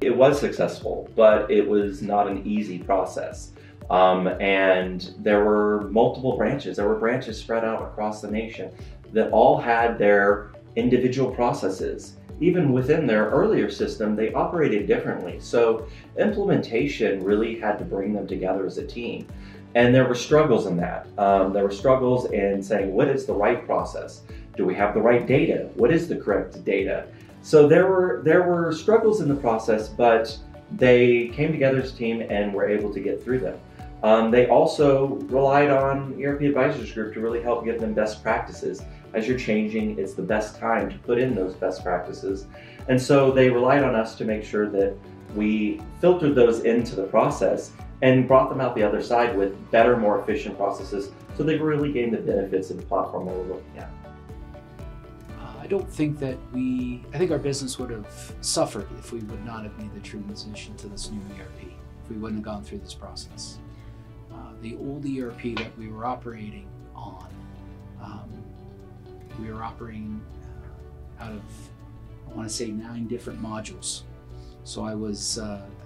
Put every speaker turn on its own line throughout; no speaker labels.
It was successful, but it was not an easy process. And there were multiple branches. There were branches spread out across the nation that all had their individual processes. Even within their earlier system, they operated differently. So implementation really had to bring them together as a team. And there were struggles in that. There were struggles in saying, what is the right process? Do we have the right data? What is the correct data? So there were struggles in the process, but they came together as a team and were able to get through them. They also relied on ERP Advisors Group to really help give them best practices. As you're changing, it's the best time to put in those best practices. And so they relied on us to make sure that we filtered those into the process and brought them out the other side with better, more efficient processes, so they really gained the benefits of the platform that we're looking at.
I don't think that I think our business would have suffered if we would not have made the transition to this new ERP, if we wouldn't have gone through this process. The old ERP that we were operating on, we were operating out of, I want to say, 9 different modules. So I was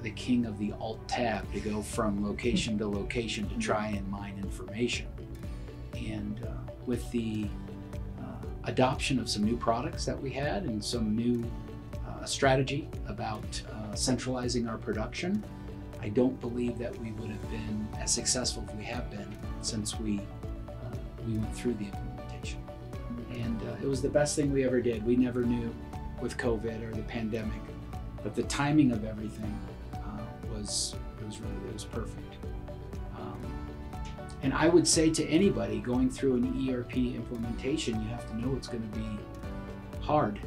the king of the Alt-Tab to go from location to location to try and mine information. And with the adoption of some new products that we had and some new strategy about centralizing our production, I don't believe that we would have been as successful as we have been since we went through the implementation. And it was the best thing we ever did. We never knew with COVID or the pandemic, but the timing of everything was perfect. And I would say to anybody going through an ERP implementation, you have to know it's going to be hard.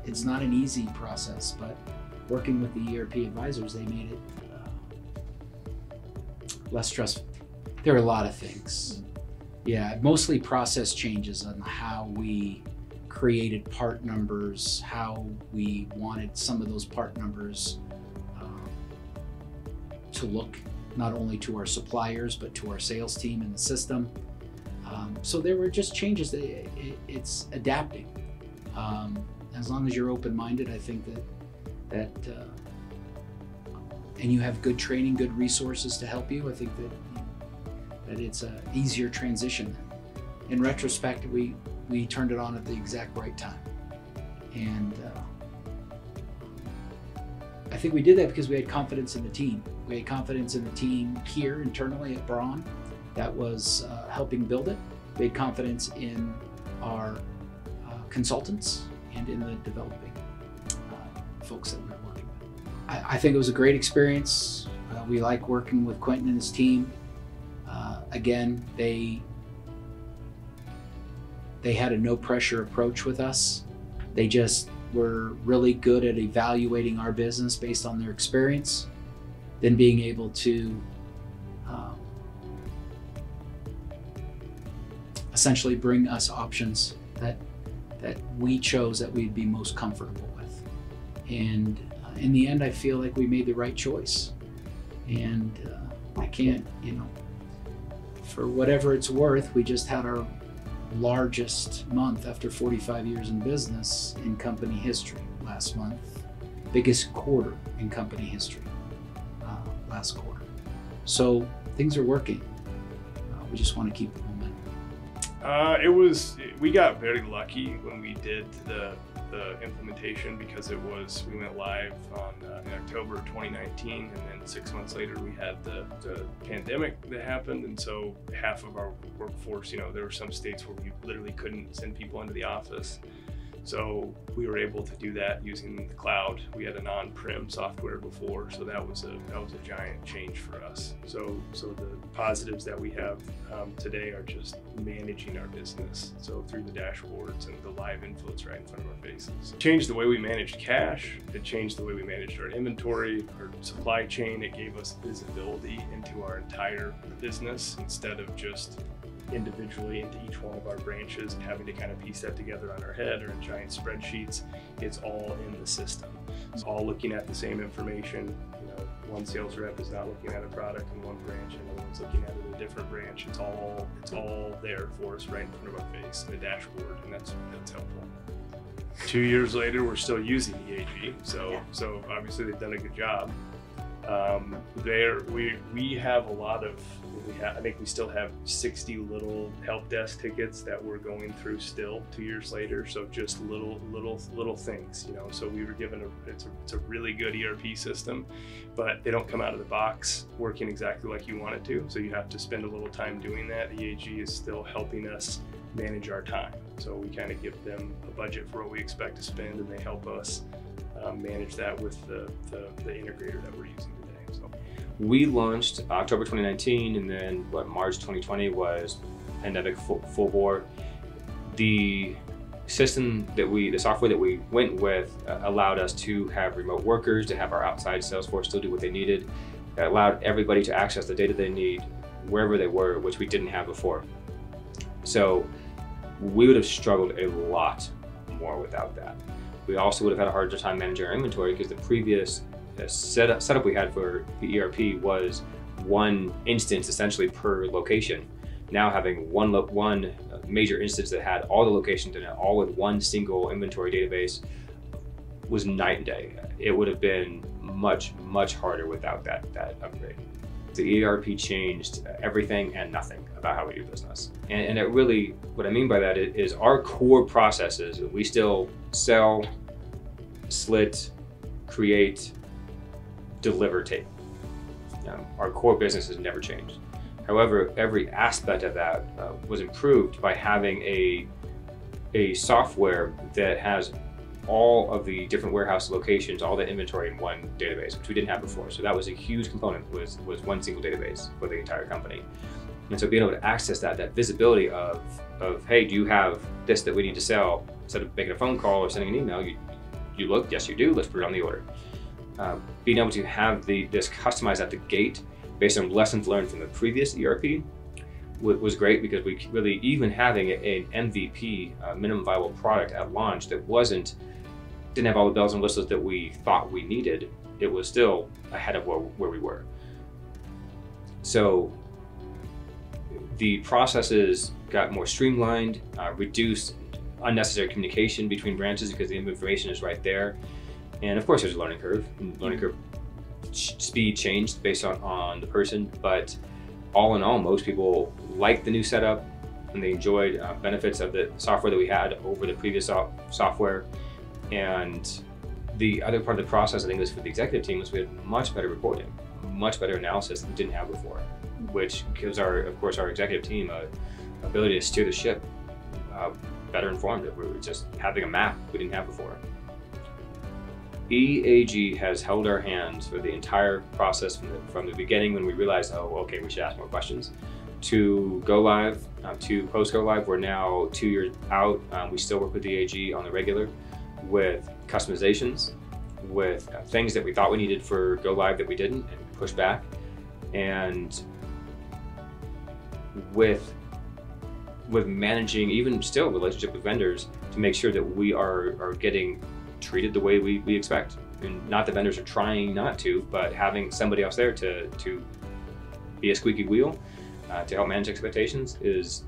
It's not an easy process, but working with the ERP advisors, they made it less stressful. There are a lot of things. Yeah, mostly process changes on how we created part numbers, how we wanted some of those part numbers to look not only to our suppliers, but to our sales team in the system. So there were just changes. It's adapting. As long as you're open-minded, I think that and you have good training, good resources to help you, I think that it's an easier transition. In retrospect, we turned it on at the exact right time. And I think we did that because we had confidence in the team. We had confidence in the team here internally at Bron that was helping build it. We had confidence in our consultants and in the developing folks that we were working with. I think it was a great experience. We like working with Quentin and his team. Again, they had a no pressure approach with us. They just were really good at evaluating our business based on their experience, then being able to essentially bring us options that we chose that we'd be most comfortable with. And in the end, I feel like we made the right choice. And I can't, for whatever it's worth, we just had our largest month after 45 years in business in company history last month. Biggest quarter in company history last quarter. So things are working. We just want to keep the momentum.
We got very lucky when we did the implementation because we went live in October of 2019, and then 6 months later we had the pandemic that happened, and so half of our workforce, there were some states where we literally couldn't send people into the office. So we were able to do that using the cloud. We had an on-prem software before, so that was a giant change for us. So the positives that we have today are just managing our business. So through the dashboards and the live inputs right in front of our faces. It changed the way we managed cash. It changed the way we managed our inventory, our supply chain. It gave us visibility into our entire business instead of just individually into each one of our branches and having to kind of piece that together on our head or in giant spreadsheets. It's all in the system. It's all looking at the same information. One sales rep is not looking at a product in one branch and another one's looking at it in a different branch. It's all there for us right in front of our face in the dashboard, and that's helpful. 2 years later, we're still using EAG, so obviously they've done a good job. We have a lot of, I think we still have 60 little help desk tickets that we're going through still 2 years later. So just little things, you know. So we were given it's a really good ERP system, but they don't come out of the box working exactly like you want it to. So you have to spend a little time doing that. EAG is still helping us manage our time. So we kind of give them a budget for what we expect to spend, and they help us manage that with the integrator that we're using today. So
we launched October 2019, and then March 2020 was pandemic full bore. The system the software that we went with allowed us to have remote workers, to have our outside sales force still do what they needed. It allowed everybody to access the data they need wherever they were, which we didn't have before. So we would have struggled a lot more without that. We also would have had a harder time managing our inventory because the previous setup we had for the ERP was one instance essentially per location. Now having one major instance that had all the locations in it, all with one single inventory database, was night and day. It would have been much harder without that upgrade. The ERP changed everything and nothing about how we do business. And it really, what I mean by that is our core processes, we still sell, slit, create, deliver tape. Our core business has never changed. However, every aspect of that was improved by having a software that has all of the different warehouse locations, all the inventory in one database, which we didn't have before. So that was a huge component, was one single database for the entire company. And so being able to access that visibility of hey, do you have this that we need to sell? Instead of making a phone call or sending an email, you look, yes you do, let's put it on the order. Being able to have this customized at the gate based on lessons learned from the previous ERP was great, because we really, even having an MVP, minimum viable product at launch that didn't have all the bells and whistles that we thought we needed, it was still ahead of where we were. So the processes got more streamlined, reduced unnecessary communication between branches because the information is right there. And of course there's a learning curve. Learning curve speed changed based on the person, but all in all, most people liked the new setup and they enjoyed benefits of the software that we had over the previous software. And the other part of the process, I think, was for the executive team, was we had much better reporting, much better analysis than we didn't have before, which gives of course our executive team a ability to steer the ship better informed. We were just having a map we didn't have before. EAG has held our hands for the entire process from the beginning, when we realized, oh, okay, we should ask more questions, to go live, to post go live. We're now 2 years out. We still work with EAG on the regular with customizations, with things that we thought we needed for go live that we didn't and push back, and with managing even still relationship with vendors to make sure that we are getting treated the way we expect. And not that vendors are trying not to, but having somebody else there to be a squeaky wheel to help manage expectations is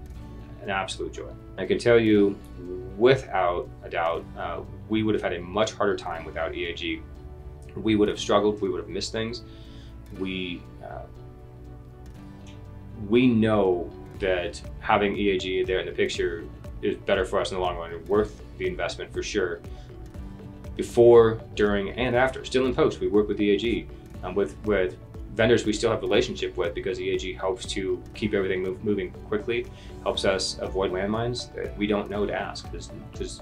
an absolute joy. I can tell you without a doubt, we would have had a much harder time without EAG. We would have struggled, we would have missed things. We know that having EAG there in the picture is better for us in the long run and worth the investment for sure. Before, during, and after, still in post, we work with EAG. With vendors we still have a relationship with, because EAG helps to keep everything moving quickly, helps us avoid landmines that we don't know to ask, because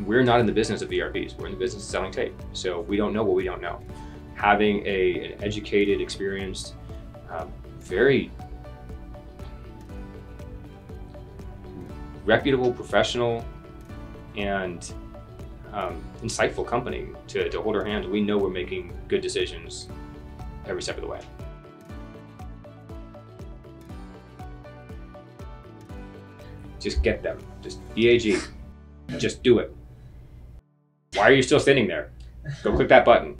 we're not in the business of ERPs, we're in the business of selling tape. So we don't know what we don't know. Having an educated, experienced, very reputable, professional, and insightful company to hold our hand, we know we're making good decisions every step of the way. Just get them. Just EAG. Just do it. Why are you still sitting there? Go click that button.